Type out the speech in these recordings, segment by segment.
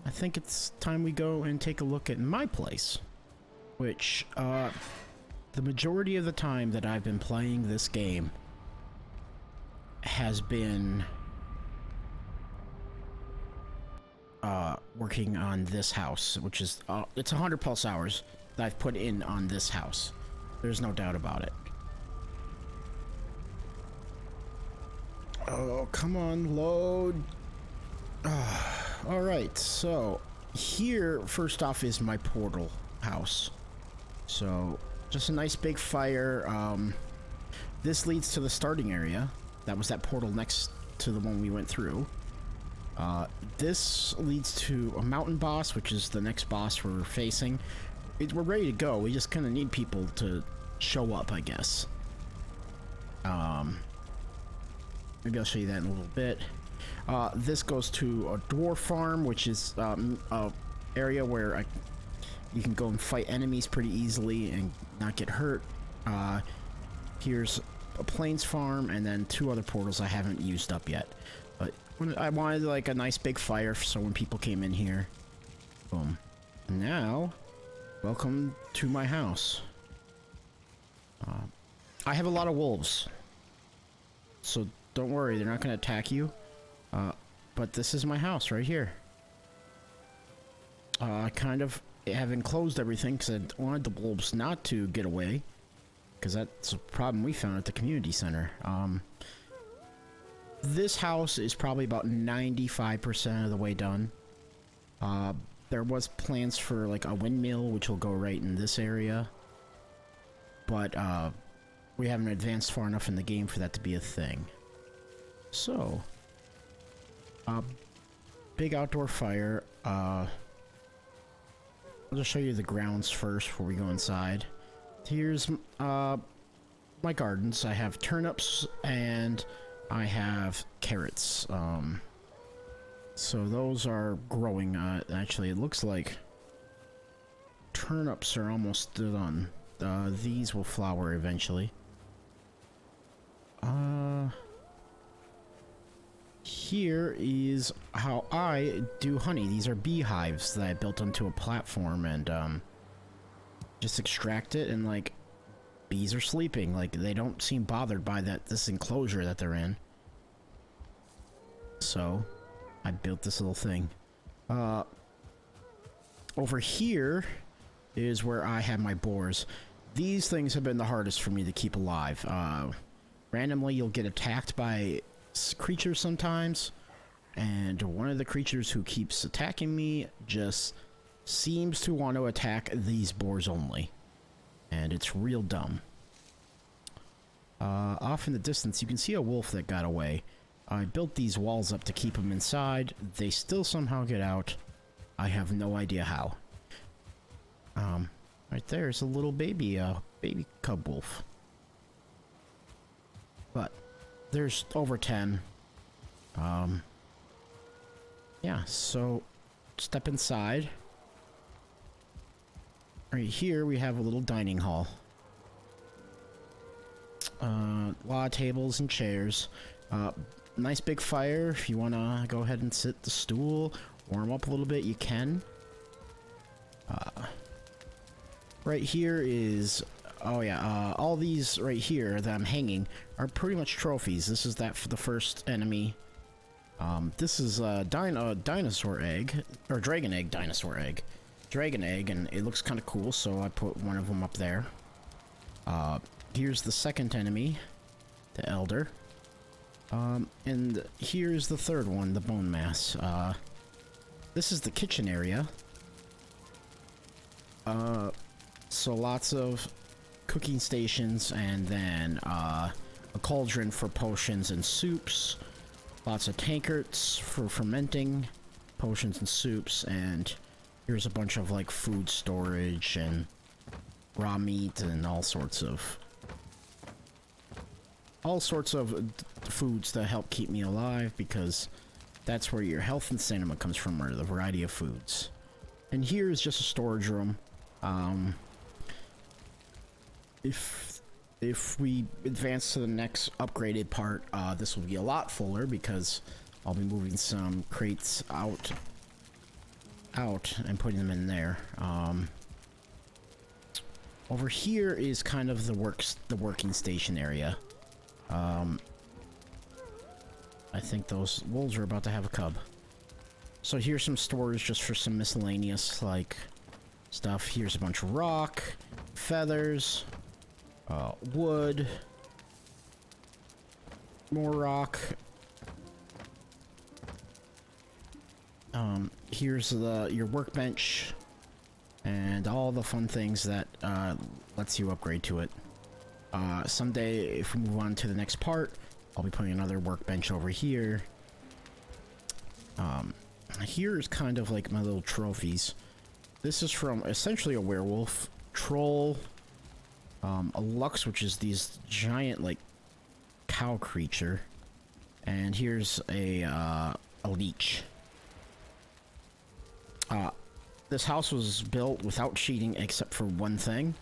I think it's time we go and take a look at my place, which, the majority of the time that I've been playing this game has been, working on this house, which is, it's 100 plus hours that I've put in on this house. There's no doubt about it. Oh, come on, load. Alright, so here, first off, is my portal house. So, just a nice big fire. This leads to the starting area. That was that portal next to the one we went through. This leads to a mountain boss, which is the next boss we're facing. We're ready to go. We just kind of need people to show up, I guess. Maybe I'll show you that in a little bit. This goes to a dwarf farm, which is a area where you can go and fight enemies pretty easily and not get hurt. Here's a plains farm, and then 2 other portals I haven't used up yet. But I wanted like a nice big fire, so when people came in here, boom. Now, welcome to my house. I have a lot of wolves, so don't worry, they're not going to attack you. But this is my house right here. I kind of have enclosed everything because I wanted the wolves not to get away, because that's a problem we found at the community center. This house is probably about 95% of the way done. There was plans for like a windmill, which will go right in this area, but we haven't advanced far enough in the game for that to be a thing. So, big outdoor fire. I'll just show you the grounds first before we go inside. Here's my gardens. I have turnips and I have carrots. So those are growing. Actually, it looks like turnips are almost done. These will flower eventually. Here is how I do honey. These are beehives that I built onto a platform, and just extract it, and like bees are sleeping. Like they don't seem bothered by this enclosure that they're in. So I built this little thing. Over here is where I have my boars. These things have been the hardest for me to keep alive. Randomly you'll get attacked by creatures sometimes, and one of the creatures who keeps attacking me just seems to want to attack these boars only, and it's real dumb. Off in the distance you can see a wolf that got away. I built these walls up to keep them inside. They still somehow get out. I have no idea how. Right there's a little baby cub wolf. But there's over 10. Yeah, so step inside. Right here we have a little dining hall. A lot of tables and chairs. Nice big fire. If you want to go ahead and sit the stool, warm up a little bit, you can. Right here is... Oh yeah, all these right here that I'm hanging are pretty much trophies. This is for the first enemy. This is a dinosaur egg, or dragon egg, dinosaur egg. Dragon egg, and it looks kind of cool, so I put one of them up there. Here's the second enemy, the elder. And here's the third one, the bone mass. This is the kitchen area. So lots of cooking stations, and then a cauldron for potions and soups. Lots of tankards for fermenting potions and soups, and here's a bunch of like food storage and raw meat and all sorts of foods that help keep me alive, because that's where your health and stamina comes from, or the variety of foods. And here is just a storage room. If we advance to the next upgraded part, this will be a lot fuller, because I'll be moving some crates out out and putting them in there. Over here is kind of the working station area. I think those wolves are about to have a cub. So here's some storage just for some miscellaneous, like, stuff. Here's a bunch of rock, feathers, wood, more rock. Here's your workbench, and all the fun things that lets you upgrade to it. Someday, if we move on to the next part, I'll be putting another workbench over here. Here's kind of like my little trophies. This is from essentially a werewolf, troll, a lux, which is these giant like cow creature, and here's a leech. This house was built without cheating except for one thing.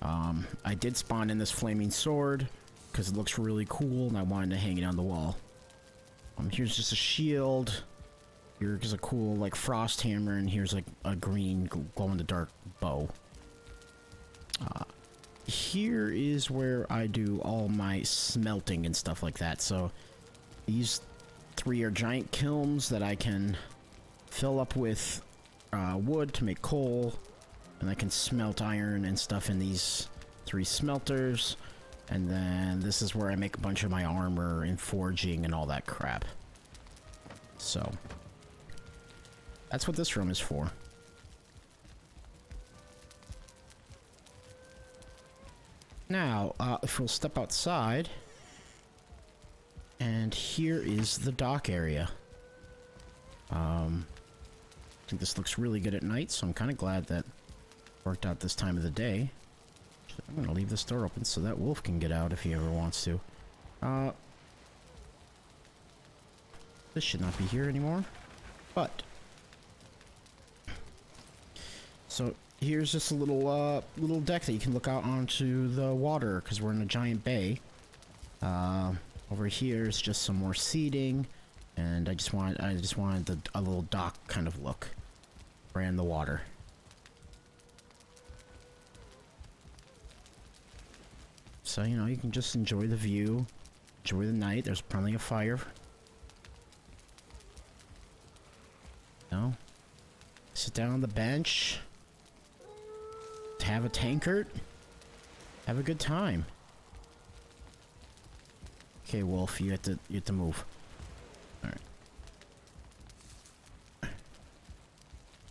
I did spawn in this flaming sword because it looks really cool and I wanted to hang it on the wall. Here's just a shield. Here's a cool like frost hammer, and here's like a green glow-in-the-dark bow. Here is where I do all my smelting and stuff like that. So these three are giant kilns that I can fill up with wood to make coal, and I can smelt iron and stuff in these three smelters. And then this is where I make a bunch of my armor and forging and all that crap. So that's what this room is for. Now, if we'll step outside, and here is the dock area. I think this looks really good at night, so I'm kind of glad that worked out this time of the day. I'm gonna leave this door open so that wolf can get out if he ever wants to. This should not be here anymore, but so here's just a little little deck that you can look out onto the water because we're in a giant bay. Over here is just some more seating, and I just wanted a little dock kind of look right in the water. So, you know, you can just enjoy the view, enjoy the night. There's plenty of fire. You know, sit down on the bench, have a tankard, have a good time. Okay, Wolf, you have to move. All right.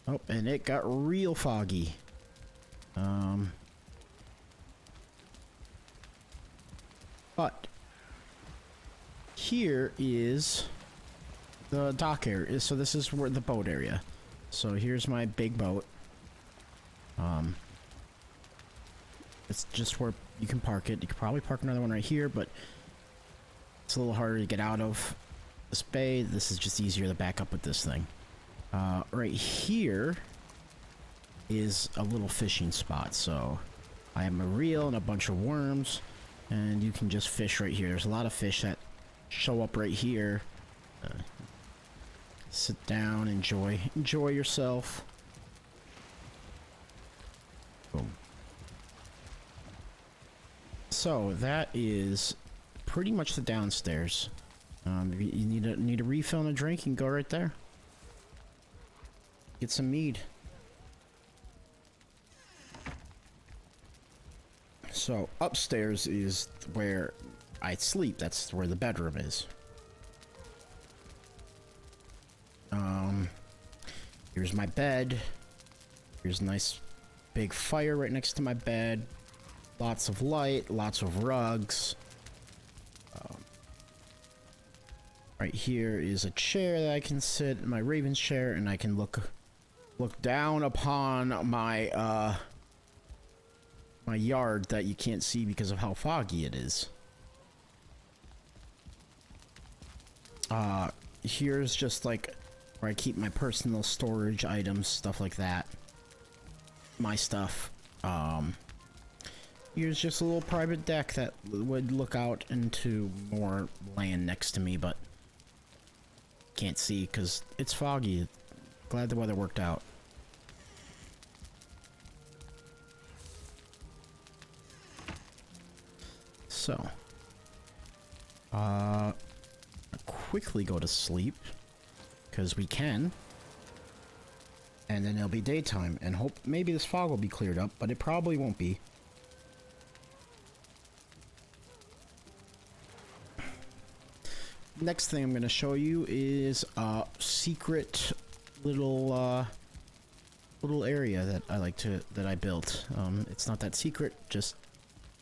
Oh, and it got real foggy. But here is the dock area. So this is where the boat area. So here's my big boat. It's just where you can park it. You could probably park another one right here, but it's a little harder to get out of this bay. This is just easier to back up with this thing. Right here is a little fishing spot. So I have my reel and a bunch of worms, and you can just fish right here. There's a lot of fish that show up right here. Sit down, enjoy yourself. Boom. So that is pretty much the downstairs. If you need a refill and a drink, you can go right there. Get some mead. So upstairs is where I sleep. That's where the bedroom is. Here's my bed. Here's a nice big fire right next to my bed. Lots of light, lots of rugs. Right here is a chair that I can sit in, my Raven's chair, and I can look down upon my my yard that you can't see because of how foggy it is. Here's just like where I keep my personal storage items, stuff like that. My stuff. Here's just a little private deck that would look out into more land next to me, but can't see because it's foggy. Glad the weather worked out. So, quickly go to sleep, because we can, and then it'll be daytime, and hope maybe this fog will be cleared up, but it probably won't be. Next thing I'm going to show you is a secret little area that I like to, that I built. It's not that secret, just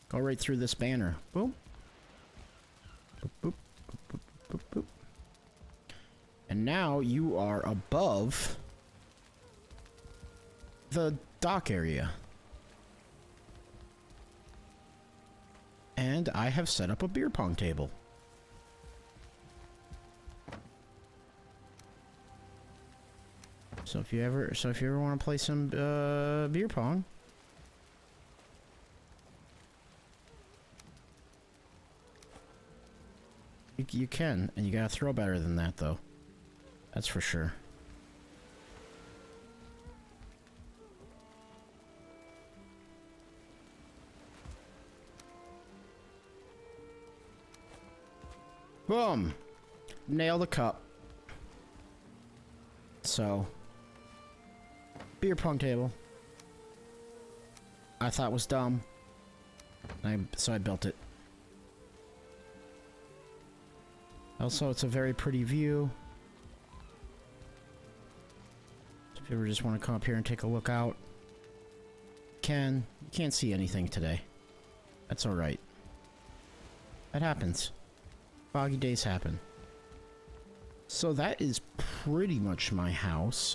go right through this banner. Boom. Boop, boop, boop, boop, boop, boop. And now you are above the dock area. And I have set up a beer pong table. So if you ever want to play some beer pong, you can, and you gotta throw better than that, though. That's for sure. Boom! Nail the cup. So, beer pong table. I thought was dumb. So I built it. Also, it's a very pretty view. So if you ever just want to come up here and take a look out, you can't see anything today. That's alright. That happens. Foggy days happen. So that is pretty much my house.